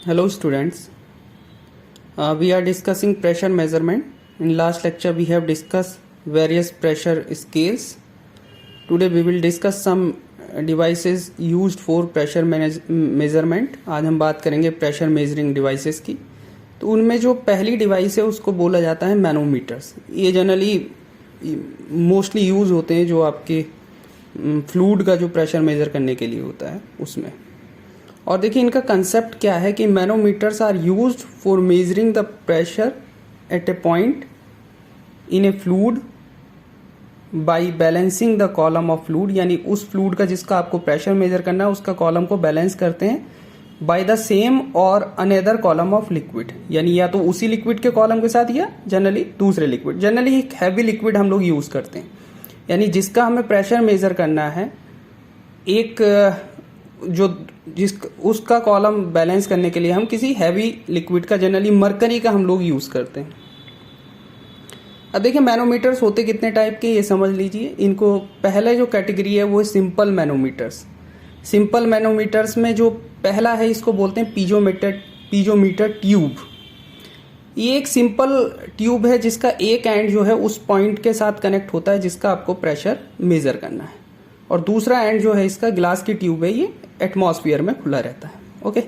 Hello students, we are discussing pressure measurement. In last lecture we have discussed various pressure scales. Today we will discuss some devices used for pressure measurement. आज हम बात करेंगे pressure measuring devices की. तो उनमें जो पहली device है उसको बोला जाता है मैनोमीटर्स. ये जनरली मोस्टली यूज होते हैं जो आपके फ्लूइड का जो प्रेशर मेजर करने के लिए होता है उसमें. और देखिए इनका कंसेप्ट क्या है कि manometers are used for measuring the pressure at a point in a fluid by balancing the column of fluid. यानी उस फ्लूइड का जिसका आपको प्रेशर मेजर करना है उसका कॉलम को बैलेंस करते हैं बाय द सेम और अनदर कॉलम ऑफ लिक्विड. यानी या तो उसी लिक्विड के कॉलम के साथ या जनरली दूसरे लिक्विड. जनरली एक हैवी लिक्विड हम लोग यूज करते हैं. यानी जिसका हमें प्रेशर मेजर करना है एक उसका कॉलम बैलेंस करने के लिए हम किसी हैवी लिक्विड का जनरली मरकरी का हम लोग यूज करते हैं. अब देखिए मैनोमीटर्स होते कितने टाइप के ये समझ लीजिए. इनको पहले जो कैटेगरी है वो है सिंपल मैनोमीटर्स. सिंपल मैनोमीटर्स में जो पहला है इसको बोलते हैं पीजोमीटर ट्यूब. ये एक सिंपल ट्यूब है जिसका एक एंड जो है उस पॉइंट के साथ कनेक्ट होता है जिसका आपको प्रेशर मेजर करना है, और दूसरा एंड जो है इसका ग्लास की ट्यूब है, ये एटमॉस्फेयर में खुला रहता है. ओके,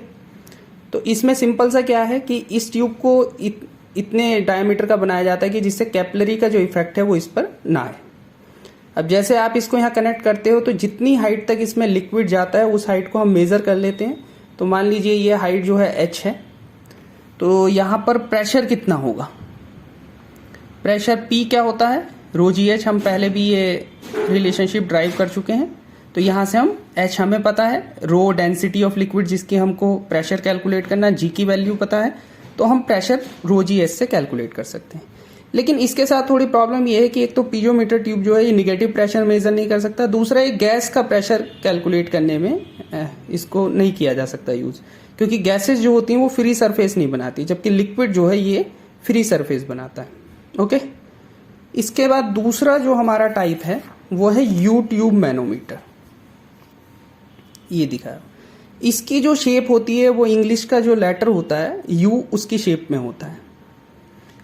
तो इसमें सिंपल सा क्या है कि इस ट्यूब को इतने डायमीटर का बनाया जाता है कि जिससे कैपिलरी का जो इफेक्ट है वो इस पर ना आए. अब जैसे आप इसको यहाँ कनेक्ट करते हो तो जितनी हाइट तक इसमें लिक्विड जाता है उस हाइट को हम मेजर कर लेते हैं. तो मान लीजिए ये हाइट जो है h है, तो यहाँ पर प्रेशर कितना होगा. प्रेशर P क्या होता है, रो जी एच. हम पहले भी ये रिलेशनशिप ड्राइव कर चुके हैं. तो यहाँ से हम H हमें पता है, रो डेंसिटी ऑफ लिक्विड जिसकी हमको प्रेशर कैलकुलेट करना, G की वैल्यू पता है, तो हम प्रेशर रो जी एच से कैलकुलेट कर सकते हैं. लेकिन इसके साथ थोड़ी प्रॉब्लम ये है कि एक तो पीजोमीटर ट्यूब जो है ये निगेटिव प्रेशर मेजर नहीं कर सकता. दूसरा एक गैस का प्रेशर कैलकुलेट करने में इसको नहीं किया जा सकता यूज, क्योंकि गैसेस जो होती हैं वो फ्री सरफेस नहीं बनाती, जबकि लिक्विड जो है ये फ्री सरफेस बनाता है. ओके, इसके बाद दूसरा जो हमारा टाइप है वो है यू ट्यूब मैनोमीटर. ये दिखाया, इसकी जो शेप होती है वो इंग्लिश का जो लेटर होता है यू उसकी शेप में होता है.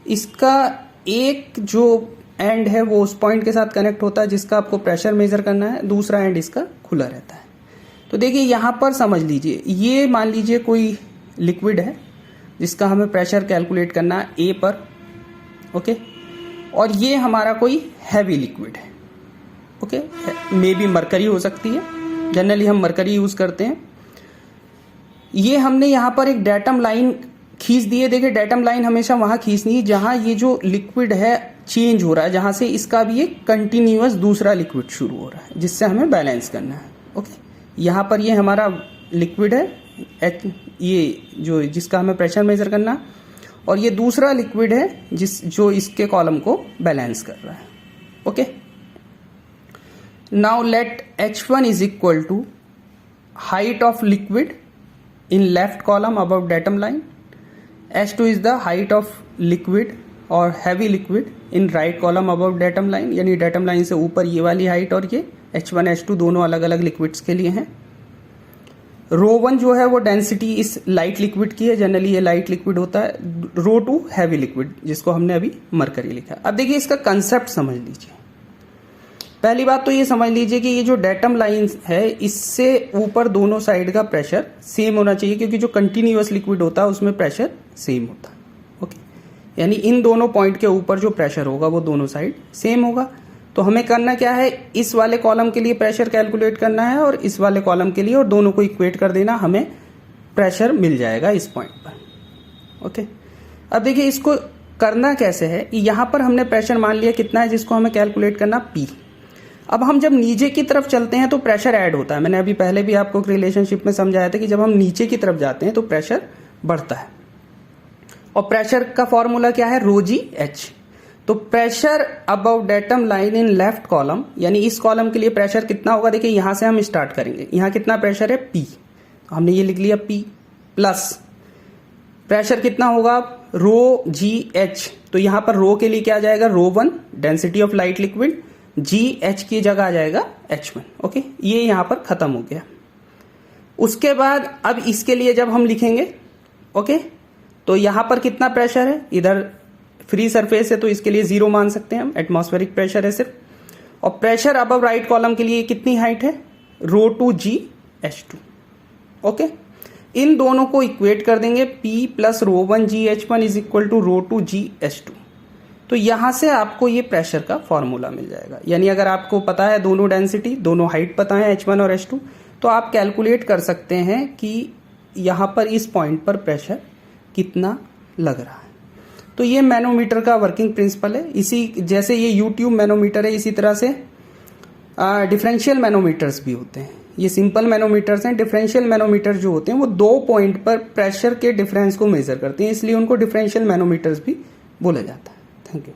इसका एक जो एंड है वो उस पॉइंट के साथ कनेक्ट होता है जिसका आपको प्रेशर मेजर करना है, दूसरा एंड इसका खुला रहता है. तो देखिए यहां पर समझ लीजिए, ये मान लीजिए कोई लिक्विड है जिसका हमें प्रेशर कैलकुलेट करना है ए पर. ओके, और ये हमारा कोई हैवी लिक्विड है. ओके, मे बी मरकरी हो सकती है, जनरली हम मरकरी यूज करते हैं. ये हमने यहां पर एक डेटम लाइन खींच दी है. देखिए डेटम लाइन हमेशा वहां खींचनी है जहां ये जो लिक्विड है चेंज हो रहा है, जहां से इसका भी एक कंटिन्यूअस दूसरा लिक्विड शुरू हो रहा है जिससे हमें बैलेंस करना है. ओके, यहां पर ये हमारा लिक्विड है ये जो जिसका हमें प्रेशर मेजर करना, और ये दूसरा लिक्विड है जो इसके कॉलम को बैलेंस कर रहा है. Okay, now let H1 is equal to height of liquid in left column above datum line. H2 is the height of liquid और heavy liquid in right column above datum line. यानी datum line से ऊपर ये वाली height, और ये H1 H2 दोनों अलग अलग लिक्विड्स के लिए हैं. रो 1 जो है वो डेंसिटी इस लाइट लिक्विड की है, जनरली ये लाइट लिक्विड होता है. रो 2 हैवी लिक्विड जिसको हमने अभी मरकरी लिखा. अब देखिए इसका कंसेप्ट समझ लीजिए. पहली बात तो ये समझ लीजिए कि ये जो डेटम लाइन है इससे ऊपर दोनों साइड का प्रेशर सेम होना चाहिए, क्योंकि जो कंटिन्यूअस लिक्विड होता है उसमें प्रेशर सेम होता है. ओके, यानी इन दोनों पॉइंट के ऊपर जो प्रेशर होगा वो दोनों साइड सेम होगा. तो हमें करना क्या है, इस वाले कॉलम के लिए प्रेशर कैलकुलेट करना है और इस वाले कॉलम के लिए, और दोनों को इक्वेट कर देना, हमें प्रेशर मिल जाएगा इस पॉइंट पर. ओके, अब देखिए इसको करना कैसे है. यहां पर हमने प्रेशर मान लिया कितना है जिसको हमें कैलकुलेट करना P. अब हम जब नीचे की तरफ चलते हैं तो प्रेशर ऐड होता है. मैंने अभी पहले भी आपको रिलेशनशिप में समझाया था कि जब हम नीचे की तरफ जाते हैं तो प्रेशर बढ़ता है, और प्रेशर का फॉर्मूला क्या है, रो जी एच. तो pressure above datum line in left column, यानी इस कॉलम के लिए प्रेशर कितना होगा. देखिए यहां से हम स्टार्ट करेंगे, यहां कितना प्रेशर है P, तो हमने ये लिख लिया P प्लस प्रेशर कितना होगा रो जी एच. तो यहां पर रो के लिए क्या आ जाएगा, रो 1 density of light liquid, ji H की जगह आ जाएगा H1. ओके, ये यहां पर खत्म हो गया. उसके बाद अब इसके लिए जब हम लिखेंगे ओके, तो यहां पर कितना प्रेशर है, इधर फ्री सरफेस है तो इसके लिए 0 मान सकते हैं हम, एटमॉस्फेरिक प्रेशर है सिर्फ। और प्रेशर अबव राइट कॉलम के लिए कितनी हाइट है, ρ2gH2। ओके, इन दोनों को इक्वेट कर देंगे, P plus ρ1gH1 is equal to ρ2gH2। तो यहां से आपको ये प्रेशर का फॉर्मूला मिल जाएगा। यानी अगर आपको पता है दोनों डेंसिटी, दोनों हाइट पता है H1 और H2, तो आप कैलकुलेट कर सकते हैं कि यहां पर इस पॉइंट पर प्रेशर कितना लग रहा है। तो ये मैनोमीटर का वर्किंग प्रिंसिपल है। इसी जैसे ये यूट्यूब मैनोमीटर है, इसी तरह से डिफरेंशियल मैनोमीटर्स भी होते हैं। ये सिंपल मैनोमीटर्स हैं, डिफरेंशियल मैनोमीटर जो होते हैं वो 2 पॉइंट पर प्रेशर के डिफरेंस को मेजर करते हैं, इसलिए उनको डिफरेंशियल मैनोमीटर्स भी बोला जाता है। Thank you.